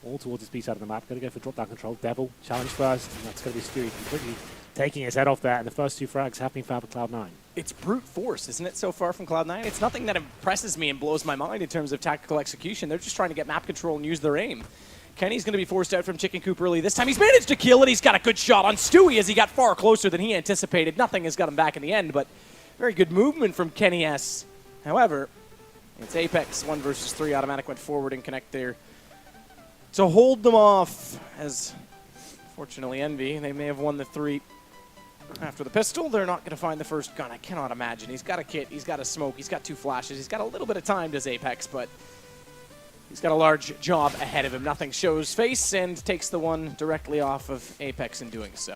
all towards his B side of the map. Going to go for drop-down control. Devil, challenge first, and that's going to be Stewie completely taking his head off there, and the first 2 frags have been found for Cloud9. It's brute force, isn't it, so far from Cloud9? It's nothing that impresses me and blows my mind in terms of tactical execution. They're just trying to get map control and use their aim. Kenny's going to be forced out from Chicken Coop early. This time he's managed to kill, and he's got a good shot on Stewie as he got far closer than he anticipated. Nothing has got him back in the end, but very good movement from Kenny S. However, it's Apex 1 versus 3. Automatic went forward and connect there to hold them off, as fortunately Envy, they may have won the 3. After the pistol, they're not going to find the first gun. I cannot imagine. He's got a kit, he's got a smoke, he's got 2 flashes, he's got a little bit of time, does Apex, but he's got a large job ahead of him. Nothing shows face and takes the one directly off of Apex in doing so.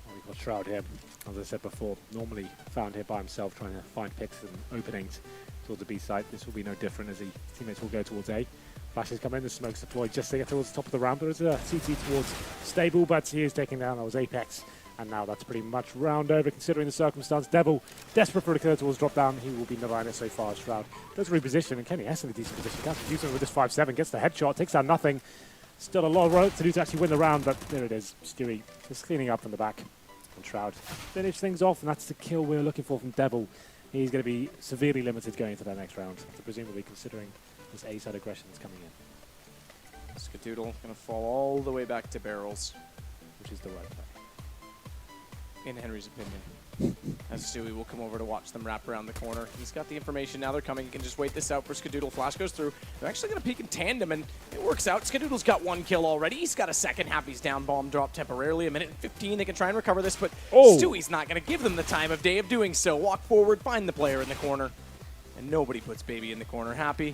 Well, we've got Shroud here, as I said before, normally found here by himself trying to find picks and openings towards the B site. This will be no different as teammates will go towards A. Flashes come in, the smoke's deployed just to get towards the top of the round. There is a CT towards Stable, but he is taken down. That was Apex. And now that's pretty much round over considering the circumstance. Devil, desperate for a clear towards drop down. He will be denying it so far. Shroud does reposition, and Kenny S in a decent position. Can't do something with this 5-7, gets the headshot, takes down nothing. Still a lot of work to do to actually win the round, but there it is. Stewie just cleaning up from the back. And Shroud finish things off, and that's the kill we're looking for from Devil. He's going to be severely limited going into that next round, presumably considering this A-side aggression that's coming in. Skadoodle going to fall all the way back to barrels, which is the right play. In Henry's opinion, as Stewie will come over to watch them wrap around the corner. He's got the information now. They're coming. He can just wait this out for Skadoodle. Flash goes through. They're actually going to peek in tandem, and it works out. Skadoodle's got 1 kill already. He's got a second. Happy's down. Bomb drop temporarily. 1:15. They can try and recover this, but Stewie's not going to give them the time of day of doing so. Walk forward, find the player in the corner, and nobody puts Baby in the corner. Happy,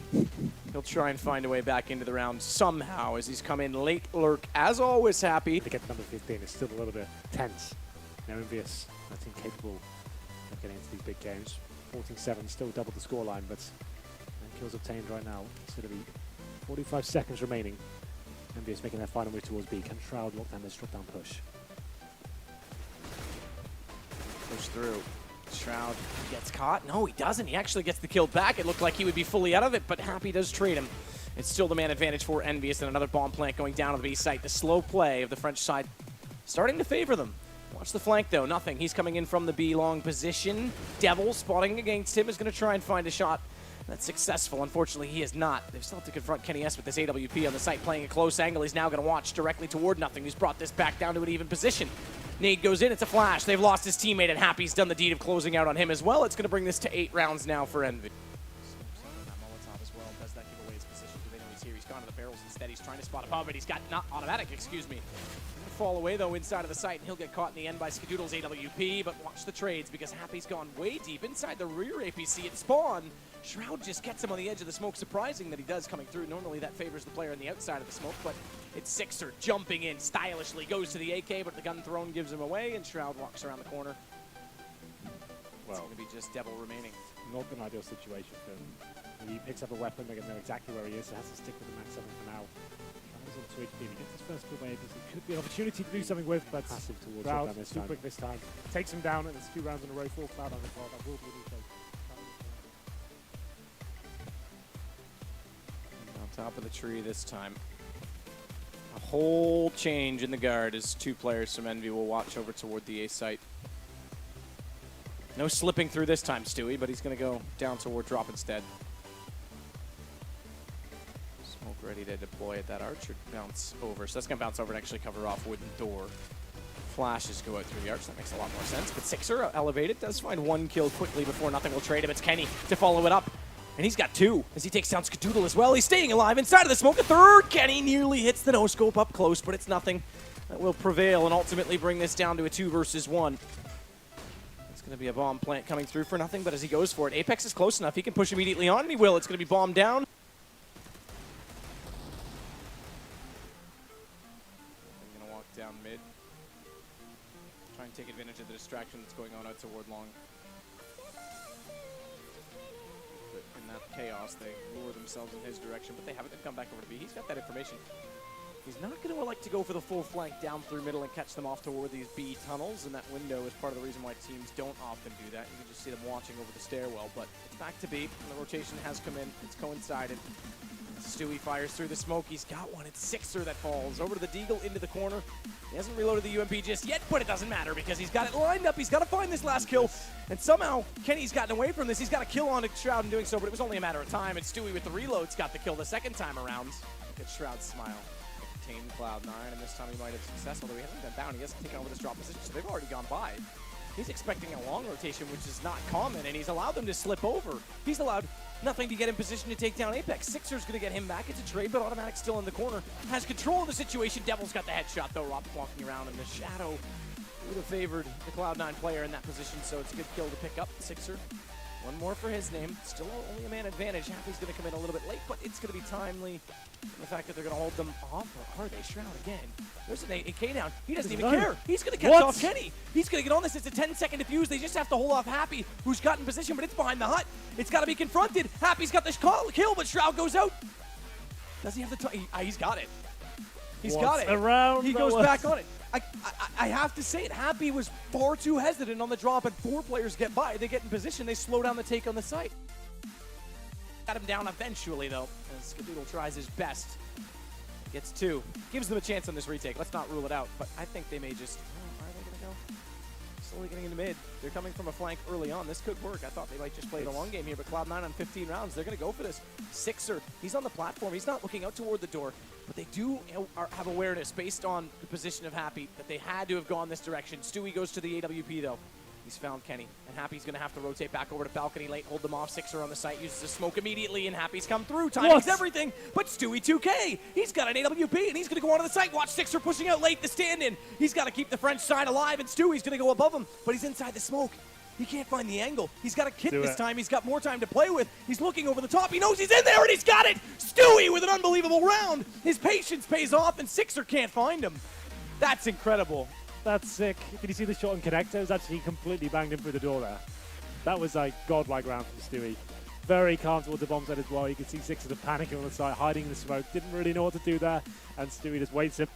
he'll try and find a way back into the round somehow as he's come in late lurk. As always, Happy. To get number 15 is still a little bit tense. Now EnVyUs, I think, capable of getting into these big games. 14-7, still double the scoreline, but kills obtained right now. It's going to be 45 seconds remaining. EnVyUs making their final move towards B. Can Shroud lock down this drop-down push? Push through. Shroud gets caught. No, he doesn't. He actually gets the kill back. It looked like he would be fully out of it, but Happy does trade him. It's still the man advantage for EnVyUs, and another bomb plant going down to the B site. The slow play of the French side starting to favor them. Watch the flank, though. Nothing. He's coming in from the B long position. Devil spotting against him is going to try and find a shot that's successful. Unfortunately, he is not. They still have to confront Kenny S with this AWP on the site, playing a close angle. He's now going to watch directly toward Nothing. He's brought this back down to an even position. Nade goes in. It's a flash. They've lost his teammate, and Happy's done the deed of closing out on him as well. It's going to bring this to 8 rounds now for Envy. As well. Does that give away his position? Do they know he's here? He's gone to the barrels instead. He's trying to spot above it. He's got not automatic, excuse me. Fall away, though, inside of the site, and he'll get caught in the end by Skadoodle's AWP, but watch the trades because Happy's gone way deep inside the rear APC at spawn. Shroud just gets him on the edge of the smoke. Surprising that he does coming through. Normally that favors the player on the outside of the smoke, but it's Sixer jumping in stylishly, goes to the AK, but the gun thrown gives him away, and Shroud walks around the corner. Well, it's going to be just Devil remaining. Not an ideal situation for him. When he picks up a weapon, they're going to know exactly where he is, so has to stick with the max 7 for now. On to HP. He gets his first kill by APC. Could be an opportunity to do something with, but passive towards Cloud too quick this time. Takes him down, and it's 2 rounds in a row for Cloud on the clock. That will be the on top of the tree this time. A whole change in the guard as 2 players from Envy will watch over toward the A site. No slipping through this time, Stewie, but he's going to go down toward drop instead. Smoke ready to deploy at that arch or bounce over. So that's going to bounce over and actually cover off wooden door. Flashes go out through the arch. That makes a lot more sense. But Sixer, elevated, does find 1 kill quickly before Nothing will trade him. It's Kenny to follow it up. And he's got 2 as he takes down Skadoodle as well. He's staying alive inside of the smoke. A third. Kenny nearly hits the no-scope up close, but it's Nothing that will prevail and ultimately bring this down to a 2 versus 1. It's going to be a bomb plant coming through for Nothing, but as he goes for it, Apex is close enough. He can push immediately on, and he will. It's going to be bombed down. Down mid. Try and take advantage of the distraction that's going on out toward long. But in that chaos, they lure themselves in his direction, but they haven't come back over to B. He's got that information. He's not going to like to go for the full flank down through middle and catch them off toward these B tunnels, and that window is part of the reason why teams don't often do that. You can just see them watching over the stairwell, but it's back to B, and the rotation has come in. It's coincided. Stewie fires through the smoke. He's got one. It's Sixer that falls over to the Deagle into the corner. He hasn't reloaded the UMP just yet, but it doesn't matter because he's got it lined up. He's got to find this last kill. And somehow, Kenny's gotten away from this. He's got a kill on Shroud in doing so, but it was only a matter of time. And Stewie with the reloads got the kill the second time around. Look at Shroud's smile. Contain Cloud9, and this time he might have success, although he hasn't been down. He hasn't taken over this drop position, so they've already gone by. He's expecting a long rotation, which is not common, and he's allowed them to slip over. He's allowed nothing to get in position to take down Apex. Sixer's going to get him back. It's a trade, but Automatic still in the corner. Has control of the situation. Devil's got the headshot, though. Rob walking around in the shadow. Would have favored the Cloud9 player in that position, so it's a good kill to pick up. Sixer, one more for his name. Still only a man advantage. Happy's going to come in a little bit late, but it's going to be timely. The fact that they're going to hold them off, or are they? Shroud again. There's an AK down. He doesn't even care. He's going to catch off Kenny. He's going to get on this. It's a 10-second defuse. They just have to hold off Happy, who's got in position, but it's behind the hut. It's got to be confronted. Happy's got this kill, but Shroud goes out. Does he have the time? He's got it. He's got it. Around he goes back on it. I have to say it. Happy was far too hesitant on the drop, and 4 players get by. They get in position. They slow down the take on the site. Got him down eventually, though, as Skadoodle tries his best. Gets 2. Gives them a chance on this retake. Let's not rule it out, but I think they may just... Where are they going to go? Slowly getting into mid. They're coming from a flank early on. This could work. I thought they might just play the long game here, but Cloud9 on 15 rounds. They're going to go for this. Sixer, he's on the platform. He's not looking out toward the door, but they do have awareness based on the position of Happy that they had to have gone this direction. Stewie goes to the AWP, though. He's found Kenny, and Happy's going to have to rotate back over to balcony late, hold them off. Sixer on the site, uses the smoke immediately, and Happy's come through. Timing's everything, but Stewie 2K, he's got an AWP, and he's going to go onto the site. Watch Sixer pushing out late, the stand-in. He's got to keep the French side alive, and Stewie's going to go above him, but he's inside the smoke. He can't find the angle. He's got a kit this time. He's got more time to play with. He's looking over the top. He knows he's in there, and he's got it! Stewie with an unbelievable round. His patience pays off, and Sixer can't find him. That's incredible. That's sick. Did you see the shot on Connector? It was actually completely banged him through the door there. That was like godlike round from Stewie. Very calm towards the bomb site as well. You can see Sixer panicking on the side, hiding in the smoke. Didn't really know what to do there, and Stewie just waits him.